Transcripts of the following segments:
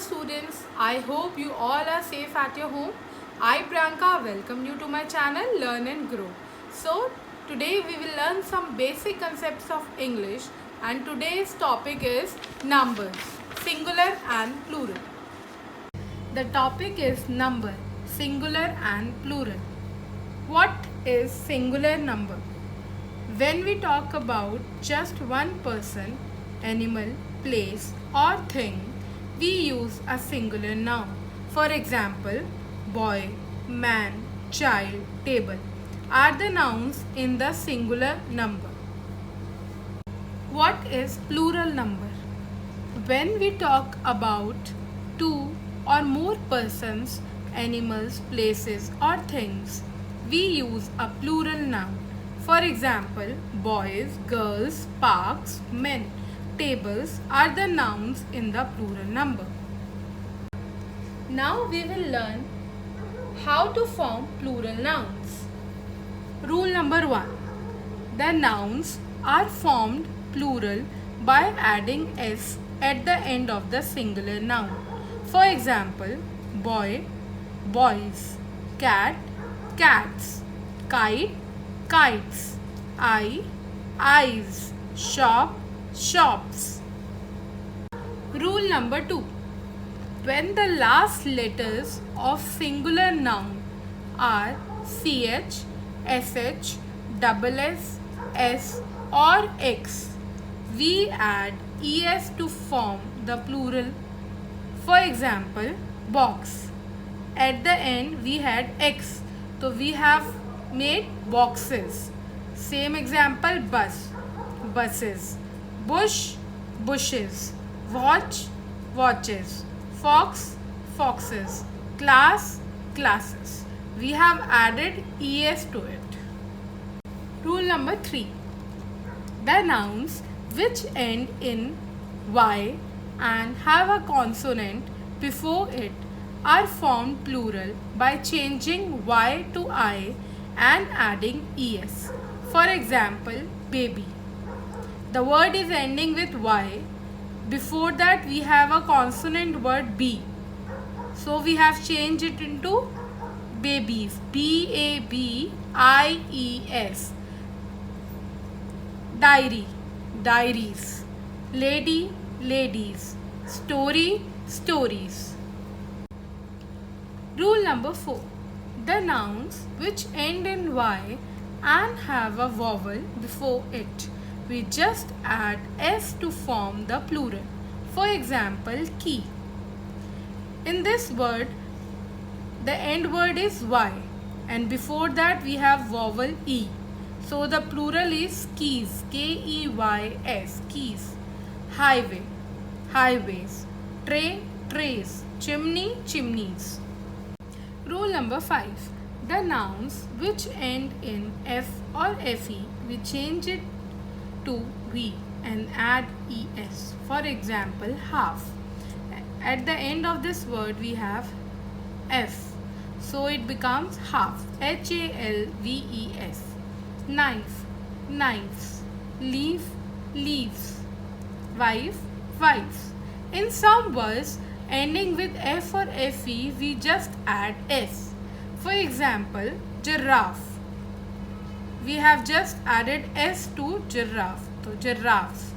students, I hope you all are safe at your home. I Priyanka welcome you to my channel Learn and Grow. So today we will learn some basic concepts of English and today's topic is numbers, singular and plural. The topic is number, singular and plural. What is singular number? When we talk about just one person, animal, place or thing, we use a singular noun. For example, boy, man, child, table are the nouns in the singular number. What is plural number? When we talk about two or more persons, animals, places or things, we use a plural noun. For example, boys, girls, parks, men, tables are the nouns in the plural number. Now we will learn how to form plural nouns. Rule number 1. The nouns are formed plural by adding s at the end of the singular noun. For example, boy, boys, cat, cats, kite, kites, eye, eyes, shop, shops. Rule number 2. When the last letters of singular noun are ch, sh, double s, s or x, we add es to form the plural. For example, box. At the end we had x, so we have made boxes. Same example, bus, buses, bush, bushes, watch, watches, fox, foxes, class, classes. We have added es to it. Rule number 3. The nouns which end in y and have a consonant before it are formed plural by changing y to I and adding es. For example, baby. The word is ending with y. Before that we have a consonant word b. So we have changed it into babies. B-A-B-I-E-S. Diary, diaries. Lady, ladies. Story, stories. Rule number 4. The nouns which end in y and have a vowel before it, we just add s to form the plural. For example, key. In this word, the end word is y and before that we have vowel e. So the plural is keys, K-E-Y-S, keys. Highway, highways. Tray, trays. Chimney, chimneys. Rule number 5. The nouns which end in f or fe, we change it to v and add es. For example, half. At the end of this word we have f, so it becomes half, H-A-L-V-E-S. Knife, knives. Leaf, leaves. Wife, wives. In some words ending with f or fe, we just add s. For example, giraffe. We have just added s to giraffe, so giraffes.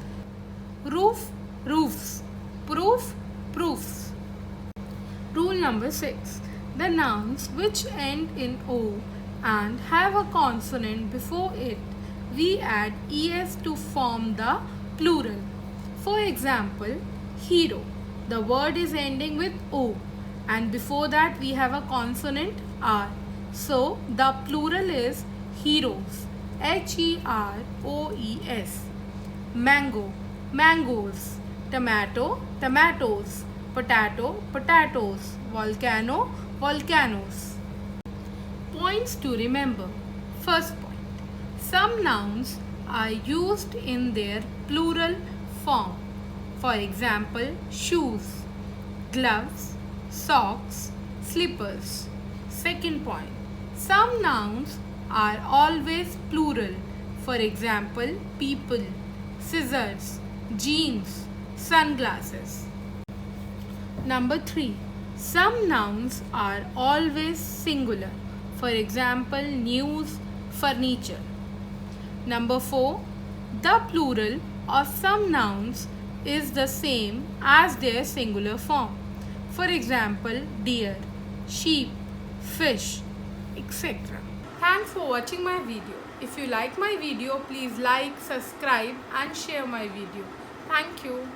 Roof, roofs. Proof, proofs. Rule number 6. The nouns which end in o and have a consonant before it, we add es to form the plural. For example, hero. The word is ending with o and before that we have a consonant r. So the plural is heroes, H-E-R-O-E-S. Mango, mangoes. Tomato, tomatoes. Potato, potatoes. Volcano, volcanoes. Points to remember. First point. Some nouns are used in their plural form. For example, shoes, gloves, socks, slippers. Second point. Some nouns are always plural. For example, people, scissors, jeans, sunglasses. Number 3. Some nouns are always singular. For example, news, furniture. Number 4. The plural of some nouns is the same as their singular form. For example, deer, sheep, fish, etc. Thanks for watching my video. If you like my video, please like, subscribe and share my video. Thank you.